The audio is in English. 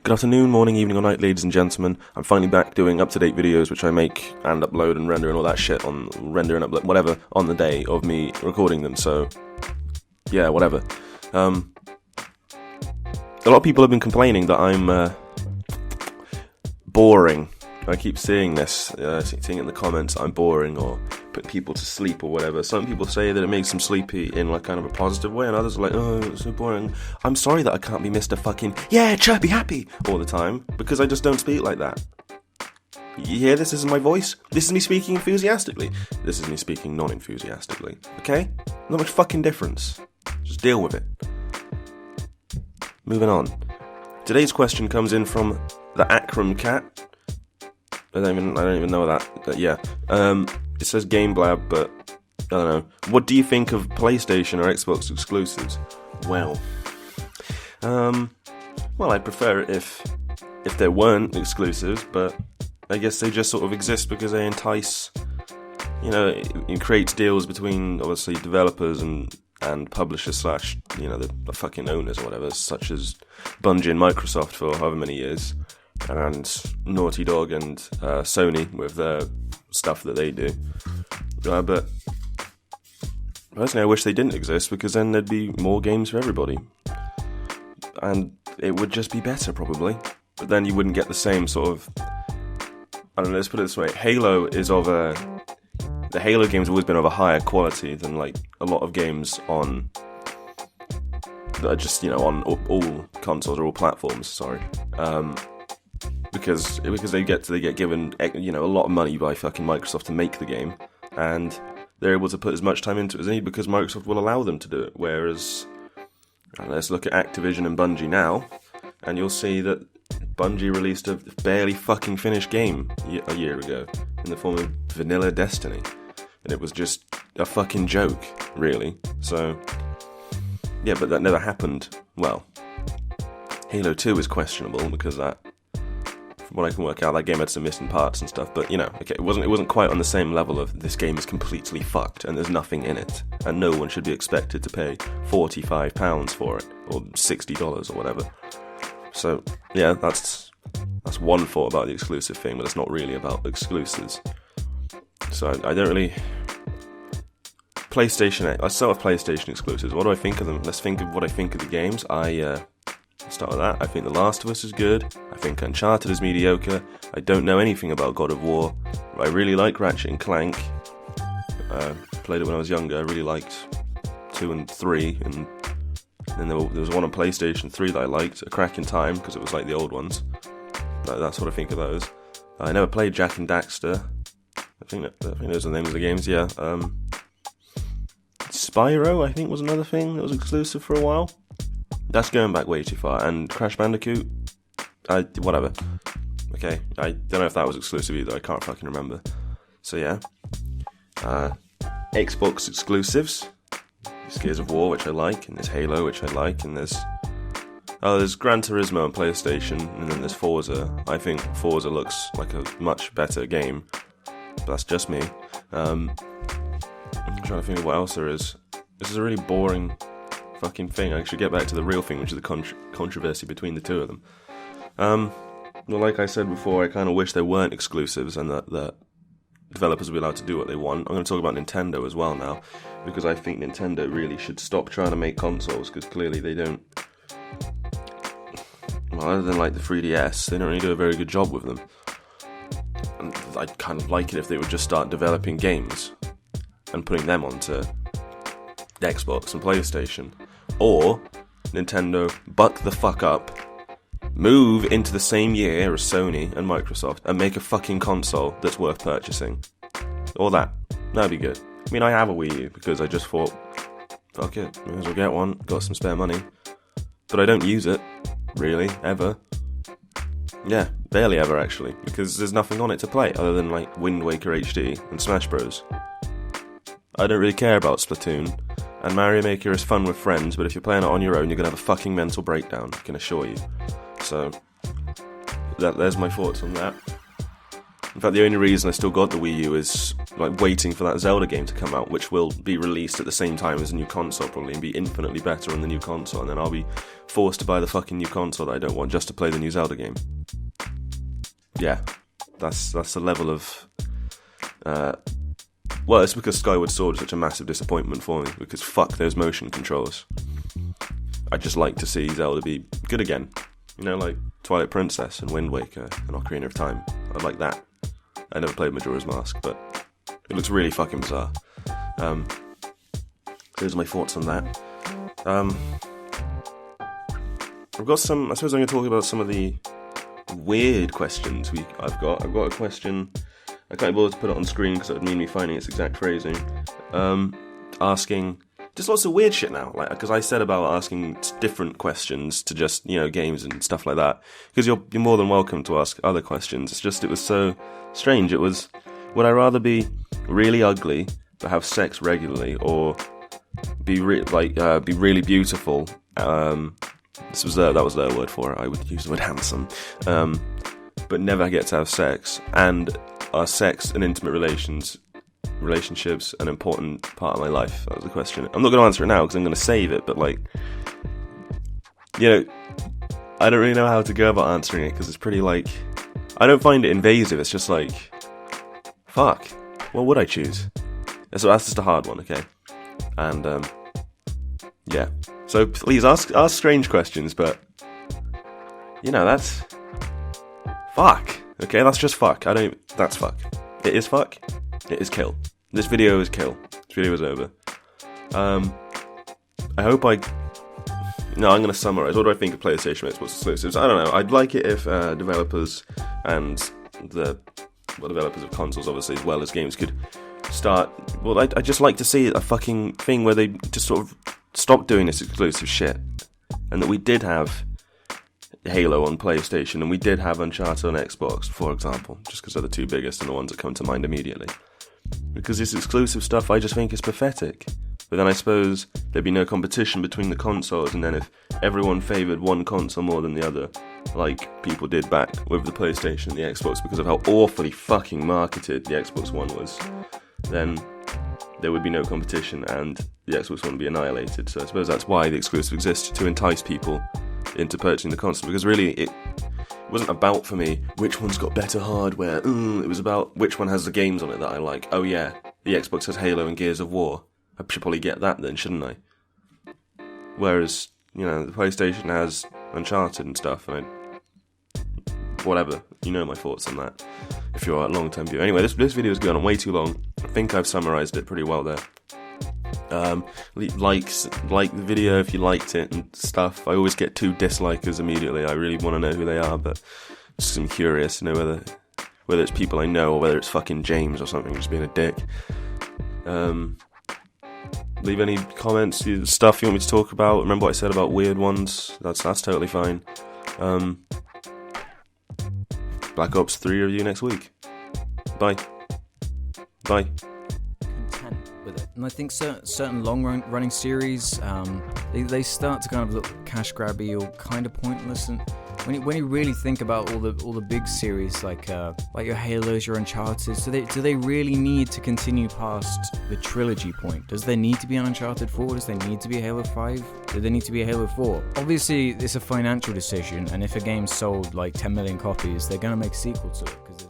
Good afternoon, morning, evening or night, ladies and gentlemen. I'm finally back doing up-to-date videos which I make and upload and render and all that shit on render and upload, whatever, on the day of me recording them, so yeah, whatever. A lot of people have been complaining that I'm boring. I keep seeing this, seeing in the comments I'm boring or putting people to sleep or whatever. Some people say that it makes them sleepy in like kind of a positive way, and others are like, oh, it's so boring. I'm sorry that I can't be Mr. fucking, yeah, chirpy happy all the time, because I just don't speak like that. You hear this? This is my voice. This is me speaking enthusiastically. This is me speaking non-enthusiastically. Okay? Not much fucking difference. Just deal with it. Moving on. Today's question comes in from the Akram Cat. I don't even know that, but yeah. It says Game Blab, but I don't know. What do you think of PlayStation or Xbox exclusives? Well, I'd prefer it if there weren't exclusives, but I guess they just sort of exist because they entice, it creates deals between obviously developers and publishers slash, the fucking owners or whatever, such as Bungie and Microsoft for however many years. And Naughty Dog and Sony with their stuff that they do. But personally, I wish they didn't exist, because then there'd be more games for everybody. And it would just be better, probably. But then you wouldn't get the same sort of... I don't know, let's put it this way. Halo is the Halo games have always been of a higher quality than, like, a lot of games on... that are just, on all consoles or all platforms, sorry. Because they get given a lot of money by fucking Microsoft to make the game, and they're able to put as much time into it as they need because Microsoft will allow them to do it. Whereas, let's look at Activision and Bungie now, and you'll see that Bungie released a barely fucking finished game a year ago in the form of Vanilla Destiny, and it was just a fucking joke, really. So, yeah, but that never happened. Well, Halo 2 is questionable because that. What I can work out, that game had some missing parts and stuff, but okay, it wasn't quite on the same level of this game is completely fucked and there's nothing in it, and no one should be expected to pay £45 for it, or $60 or whatever. So yeah, that's one thought about the exclusive thing, but it's not really about exclusives. So I don't really... PlayStation, let's start with PlayStation exclusives. What do I think of them? Let's think of what I think of the games. Start with that. I think The Last of Us is good. I think Uncharted is mediocre. I don't know anything about God of War. I really like Ratchet and Clank. Played it when I was younger. I really liked 2 and 3, and then there was one on PlayStation 3 that I liked, A Crack in Time, because it was like the old ones. That's what I think of those. I never played Jak and Daxter. I think those are the names of the games. Yeah. Spyro, I think, was another thing that was exclusive for a while. That's going back way too far. And Crash Bandicoot, whatever. Okay, I don't know if that was exclusive either. I can't fucking remember. So yeah, Xbox exclusives. There's Gears of War, which I like, and there's Halo, which I like, and there's Gran Turismo on PlayStation, and then there's Forza. I think Forza looks like a much better game, but that's just me. I'm trying to think of what else there is. This is a really boring fucking thing. I should get back to the real thing, which is the controversy between the two of them. Well, like I said before, I kind of wish there weren't exclusives and that developers would be allowed to do what they want. I'm going to talk about Nintendo as well now, because I think Nintendo really should stop trying to make consoles, because clearly they don't. Well, other than like the 3DS, they don't really do a very good job with them. And I'd kind of like it if they would just start developing games and putting them onto Xbox and PlayStation. Or Nintendo buck the fuck up, move into the same year as Sony and Microsoft, and make a fucking console that's worth purchasing. Or that'd be good. I mean, I have a Wii U because I just thought, fuck it, may as well get one, got some spare money. But I don't use it, really, ever. Yeah, barely ever actually, because there's nothing on it to play other than like Wind Waker HD and Smash Bros. I don't really care about Splatoon. And Mario Maker is fun with friends, but if you're playing it on your own, you're going to have a fucking mental breakdown, I can assure you. So, there's my thoughts on that. In fact, the only reason I still got the Wii U is like waiting for that Zelda game to come out, which will be released at the same time as a new console probably, and be infinitely better on the new console, and then I'll be forced to buy the fucking new console that I don't want just to play the new Zelda game. Yeah, that's the level of... well, it's because Skyward Sword is such a massive disappointment for me, because fuck those motion controls. I'd just like to see Zelda be good again. You know, like Twilight Princess and Wind Waker and Ocarina of Time. I'd like that. I never played Majora's Mask, but it looks really fucking bizarre. Those are my thoughts on that. I've got some... I suppose I'm going to talk about some of the weird questions I've got. I've got a question... I can't be bothered to put it on screen because it would mean me finding its exact phrasing. Asking... Just lots of weird shit now, like, because I said about asking different questions to just, you know, games and stuff like that. Because you're more than welcome to ask other questions. It's just, it was so strange. It was, would I rather be really ugly but have sex regularly, or be really beautiful? That was their word for it. I would use the word handsome, but never get to have sex. And are sex and intimate relationships an important part of my life? That was the question. I'm not going to answer it now because I'm going to save it, but like, you know, I don't really know how to go about answering it because it's pretty like, I don't find it invasive, it's just like, fuck, what would I choose? So that's just a hard one, okay? And yeah, so please ask strange questions, but you know, that's fuck, okay? That's just fuck. That's fuck. It is fuck. It is kill. This video is kill. This video is over. I hope No, I'm going to summarise. What do I think of PlayStation Xbox exclusives? I don't know. I'd like it if developers and developers of consoles, obviously, as well as games, could start... Well, I'd just like to see a fucking thing where they just sort of stop doing this exclusive shit. And that we did have Halo on PlayStation, and we did have Uncharted on Xbox, for example, just because they're the two biggest and the ones that come to mind immediately. Because this exclusive stuff I just think is pathetic. But then I suppose there'd be no competition between the consoles, and then if everyone favoured one console more than the other, like people did back with the PlayStation and the Xbox, because of how awfully fucking marketed the Xbox One was, then there would be no competition and the Xbox One would be annihilated. So I suppose that's why the exclusive exists, to entice people into purchasing the console, because really it wasn't about, for me, which one's got better hardware. It was about which one has the games on it that I like. Oh yeah, the Xbox has Halo and Gears of War. I should probably get that then, shouldn't I? Whereas, you know, the PlayStation has Uncharted and stuff, and whatever. You know my thoughts on that, if you're a long-term viewer. Anyway, this video is going on way too long. I think I've summarised it pretty well there. Like the video if you liked it and stuff. I always get 2 dislikers immediately. I really want to know who they are, but just I'm curious to know whether it's people I know or whether it's fucking James or something just being a dick. Leave any comments, stuff you want me to talk about. Remember what I said about weird ones? That's totally fine. Black Ops 3 review next week. Bye. Content with it, and I think certain long-running series, they start to kind of look cash grabby or kind of pointless. And when you really think about all the big series like your Halos, your Uncharted, do they really need to continue past the trilogy point? Does there need to be an Uncharted 4? Does there need to be a Halo 5? Do there need to be a Halo 4? Obviously, it's a financial decision, and if a game sold like 10 million copies, they're gonna make a sequel to it because